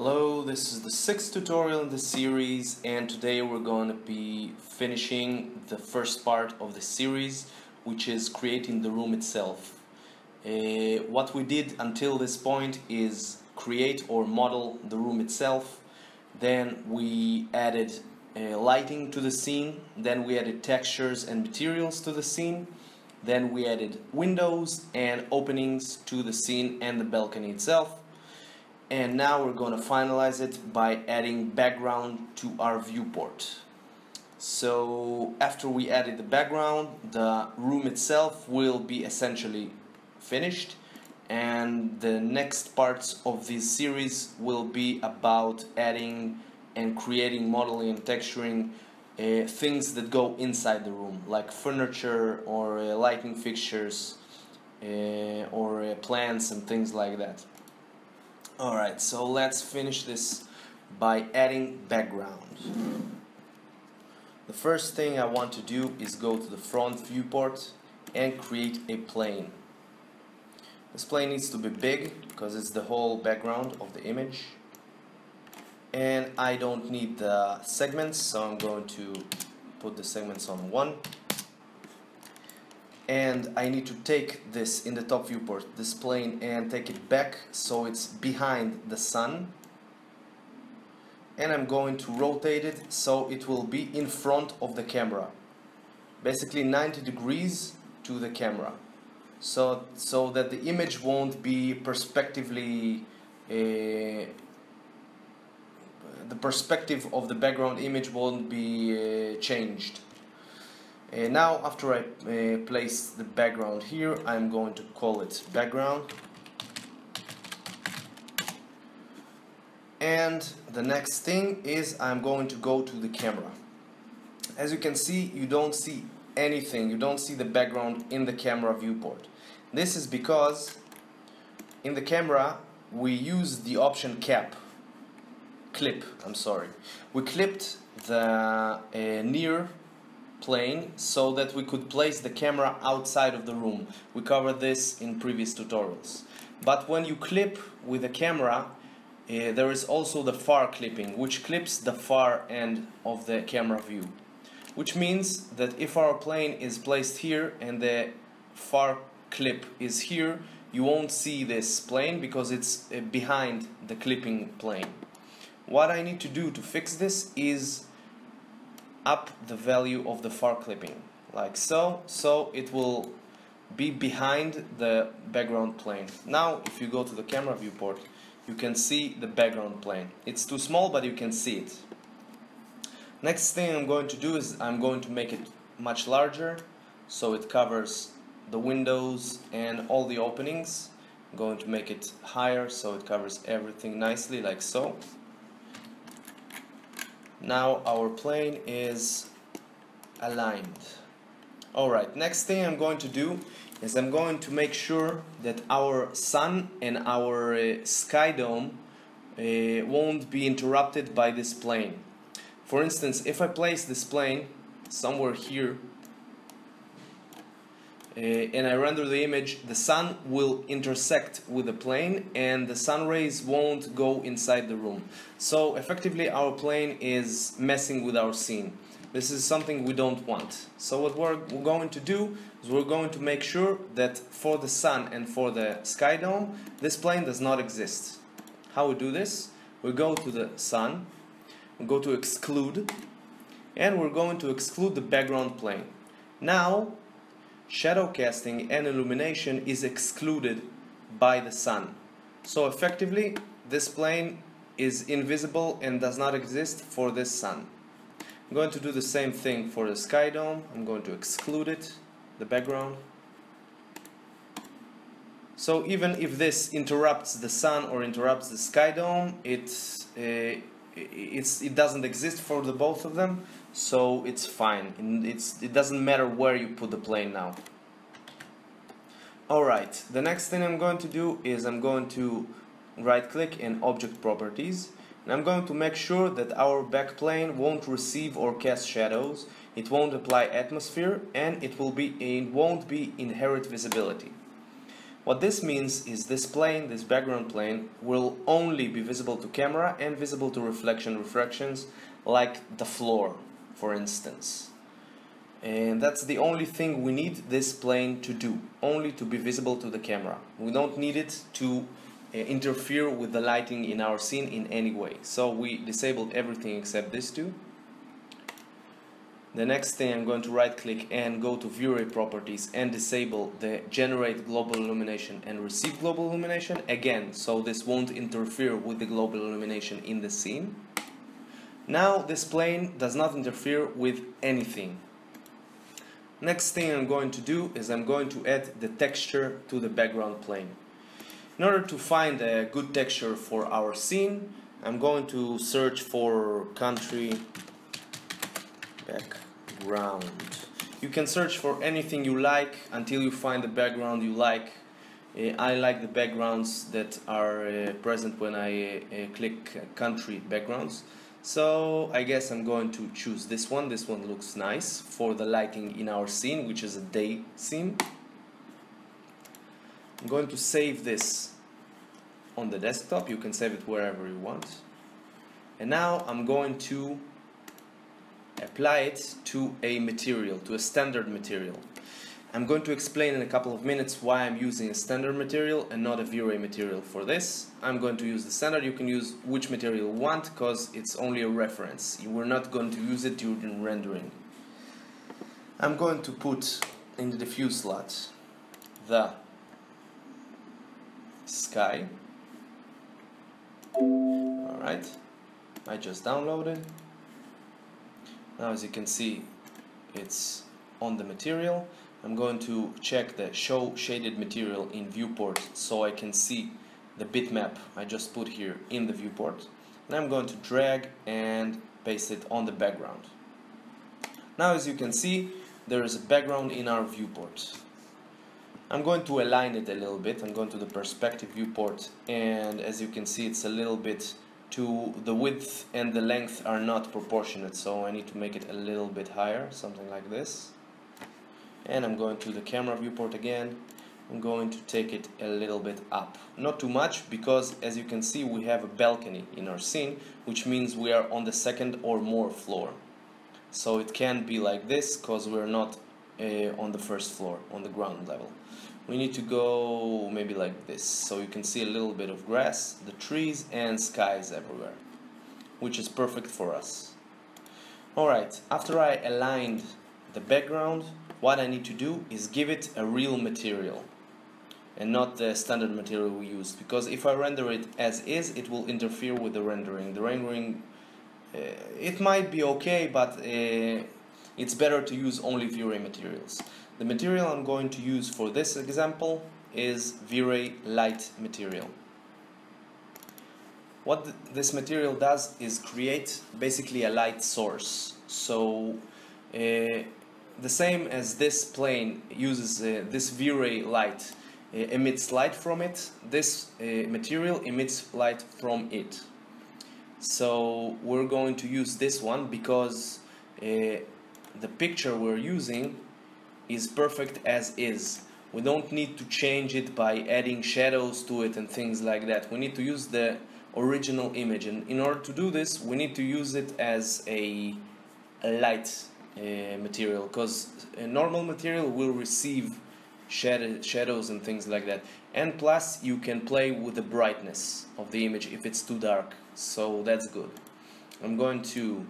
Hello, this is the sixth tutorial in the series, and today we're going to be finishing the first part of the series, which is creating the room itself. What we did until this point is create or model the room itself. Then we added lighting to the scene, then we added textures and materials to the scene, then we added windows and openings to the scene and the balcony itself. And now we're going to finalize it by adding background to our viewport. So after we added the background, the room itself will be essentially finished, and the next parts of this series will be about adding and creating, modeling and texturing things that go inside the room, like furniture or lighting fixtures or plants and things like that. Alright, so let's finish this by adding background. The first thing I want to do is go to the front viewport and create a plane. This plane needs to be big because it's the whole background of the image. And I don't need the segments, so I'm going to put the segments on 1. And I need to take this in the top viewport, this plane, and take it back so it's behind the sun. And I'm going to rotate it so it will be in front of the camera, basically 90 degrees to the camera, so that the image won't be perspectively the perspective of the background image won't be changed. Now after I place the background here, I'm going to call it background. And the next thing is I'm going to go to the camera. As you can see, you don't see anything, you don't see the background in the camera viewport. This is because in the camera we use the option we clipped the near plane so that we could place the camera outside of the room. We covered this in previous tutorials. But when you clip with the camera, there is also the far clipping, which clips the far end of the camera view. Which means that if our plane is placed here and the far clip is here, you won't see this plane because it's behind the clipping plane. What I need to do to fix this is up the value of the far clipping, like so it will be behind the background plane. Now if you go to the camera viewport, you can see the background plane. It's too small, but you can see it. Next thing I'm going to do is I'm going to make it much larger so it covers the windows and all the openings. I'm going to make it higher so it covers everything nicely, like so. Now our plane is aligned. Alright, next thing I'm going to do is I'm going to make sure that our sun and our sky dome won't be interrupted by this plane. For instance, if I place this plane somewhere here and I render the image, the sun will intersect with the plane and the sun rays won't go inside the room. So effectively our plane is messing with our scene. This is something we don't want. So what we're going to do is we're going to make sure that for the sun and for the sky dome, this plane does not exist. How we do this? We go to the sun, we go to exclude, and we're going to exclude the background plane. Now shadow casting and illumination is excluded by the sun. So effectively this plane is invisible and does not exist for this sun. I'm going to do the same thing for the sky dome. I'm going to exclude it, the background. So even if this interrupts the sun or interrupts the sky dome, it doesn't exist for the both of them, so it's fine. It doesn't matter where you put the plane now. Alright, the next thing I'm going to do is I'm going to right click in object properties, and I'm going to make sure that our backplane won't receive or cast shadows, it won't apply atmosphere, and it won't be inherit visibility. What this means is this plane, this background plane, will only be visible to camera and visible to refractions, like the floor, for instance. And that's the only thing we need this plane to do, only to be visible to the camera. We don't need it to interfere with the lighting in our scene in any way. So we disabled everything except these two. The next thing, I'm going to right click and go to view ray properties and disable the generate global illumination and receive global illumination again, so this won't interfere with the global illumination in the scene. Now this plane does not interfere with anything. Next thing I'm going to do is I'm going to add the texture to the background plane. In order to find a good texture for our scene, I'm going to search for country background. You can search for anything you like until you find the background you like. I like the backgrounds that are present when I click country backgrounds. So I guess I'm going to choose this one. This one looks nice for the lighting in our scene, which is a day scene. I'm going to save this on the desktop. You can save it wherever you want. And now I'm going to apply it to a material, to a standard material. I'm going to explain in a couple of minutes why I'm using a standard material and not a V-Ray material for this. I'm going to use the standard. You can use which material you want because it's only a reference. We're not going to use it during rendering. I'm going to put in the diffuse slot the sky. Alright, I just downloaded. Now as you can see, it's on the material. I'm going to check the show shaded material in viewport so I can see the bitmap I just put here in the viewport. And I'm going to drag and paste it on the background. Now as you can see, there is a background in our viewport. I'm going to align it a little bit. I'm going to the perspective viewport, and as you can see, it's a little bit to the width and the length are not proportionate, so I need to make it a little bit higher, something like this. And I'm going to the camera viewport again. I'm going to take it a little bit up, not too much, because as you can see we have a balcony in our scene, which means we are on the second or more floor. So it can be like this because we're not on the first floor, on the ground level. We need to go maybe like this, so you can see a little bit of grass, the trees and skies everywhere, which is perfect for us. Alright, after I aligned the background, what I need to do is give it a real material and not the standard material we used, because if I render it as is, it will interfere with the rendering. The rendering, it might be okay, but it's better to use only V-Ray materials. The material I'm going to use for this example is V-Ray light material. What this material does is create basically a light source. So the same as this plane uses this V-Ray light emits light from it, this material emits light from it. So we're going to use this one because the picture we're using is perfect as is. We don't need to change it by adding shadows to it and things like that. We need to use the original image, and in order to do this we need to use it as a light material, because a normal material will receive shadows and things like that, and plus you can play with the brightness of the image if it's too dark, so that's good. I'm going to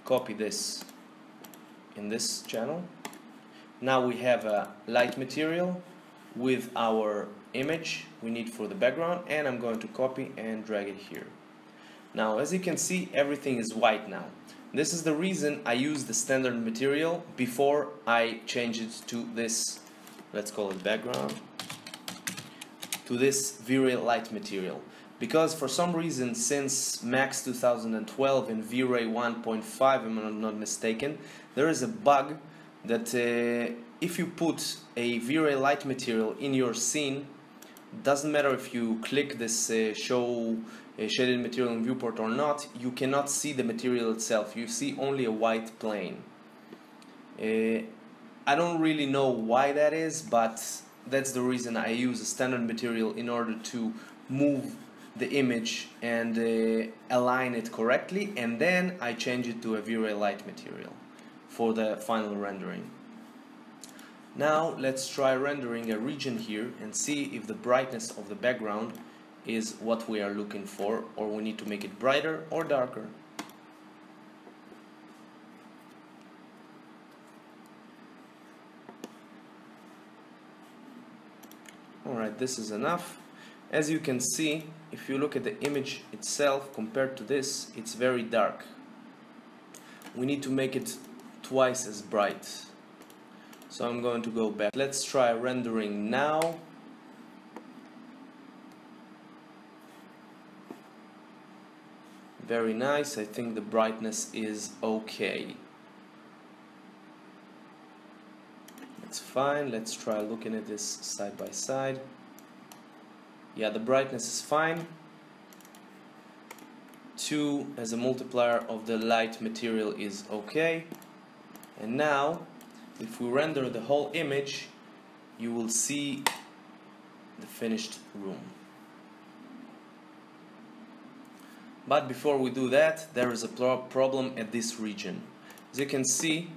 copy this in this channel. Now we have a light material with our image we need for the background, and I'm going to copy and drag it here. Now as you can see, everything is white now. This is the reason I use the standard material before I change it to this, let's call it background, to this V-Ray light material. Because for some reason, since Max 2012 and V-Ray 1.5, if I'm not mistaken, there is a bug that if you put a V-Ray light material in your scene, doesn't matter if you click this show shaded material in viewport or not, you cannot see the material itself. You see only a white plane. I don't really know why that is, but that's the reason I use a standard material in order to move the image and align it correctly, and then I change it to a V-Ray light material for the final rendering. Now let's try rendering a region here and see if the brightness of the background is what we are looking for, or we need to make it brighter or darker. Alright, this is enough. As you can see, if you look at the image itself compared to this, it's very dark. We need to make it twice as bright. So I'm going to go back. Let's try rendering now. Very nice. I think the brightness is okay. It's fine. Let's try looking at this side by side. Yeah, the brightness is fine. 2 as a multiplier of the light material is okay. And now, if we render the whole image, you will see the finished room. But before we do that, there is a problem at this region. As you can see,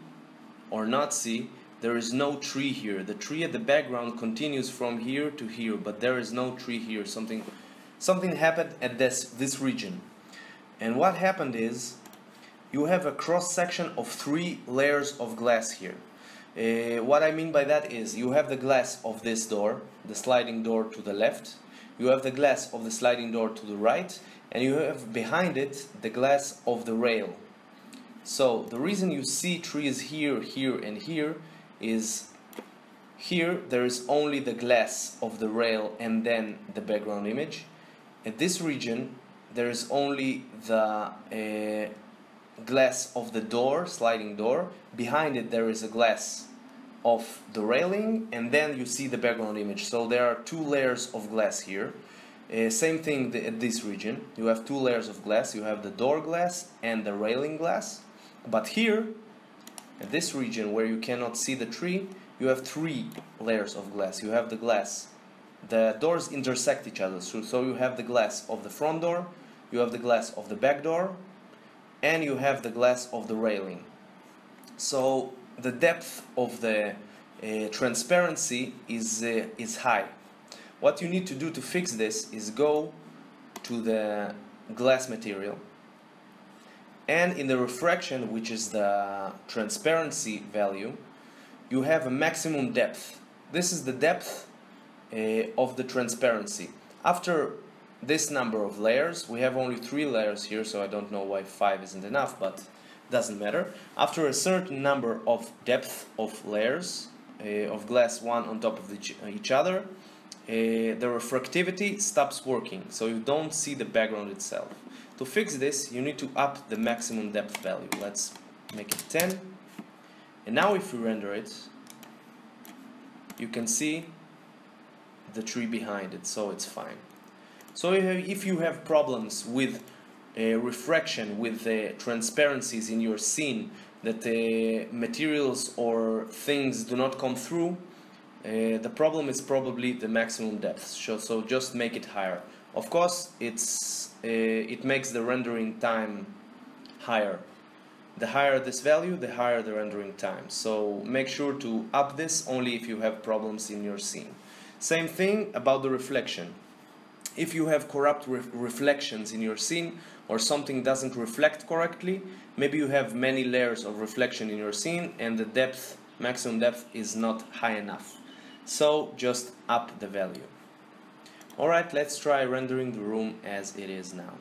or not see, there is no tree here. The tree at the background continues from here to here, but there is no tree here. Something happened at this region. And what happened is, you have a cross section of 3 layers of glass here. What I mean by that is, you have the glass of this door, the sliding door to the left, you have the glass of the sliding door to the right, and you have behind it the glass of the rail. So the reason you see trees here, here and here is, here there is only the glass of the rail and then the background image. At this region there is only the glass of the door, sliding door. Behind it there is a glass of the railing, and then you see the background image. So there are 2 layers of glass here. Same thing at this region. You have 2 layers of glass. You have the door glass and the railing glass. But here, at this region where you cannot see the tree, you have 3 layers of glass. You have the glass. The doors intersect each other. So you have the glass of the front door, you have the glass of the back door, and you have the glass of the railing. So the depth of the transparency is high. What you need to do to fix this is go to the glass material, and in the refraction, which is the transparency value, you have a maximum depth. This is the depth of the transparency. After this number of layers, we have only 3 layers here, so I don't know why 5 isn't enough, but doesn't matter. After a certain number of depth of layers of glass one on top of each other, the refractivity stops working, so you don't see the background itself. To fix this, you need to up the maximum depth value. Let's make it 10. And now if we render it, you can see the tree behind it, so it's fine. So if you have problems with refraction, with transparencies in your scene, that materials or things do not come through, the problem is probably the maximum depth. So just make it higher. Of course, it makes the rendering time higher. The higher this value, the higher the rendering time. So make sure to up this only if you have problems in your scene. Same thing about the reflection. If you have corrupt reflections in your scene, or something doesn't reflect correctly, maybe you have many layers of reflection in your scene and the depth, maximum depth, is not high enough. So just up the value. Alright, let's try rendering the room as it is now.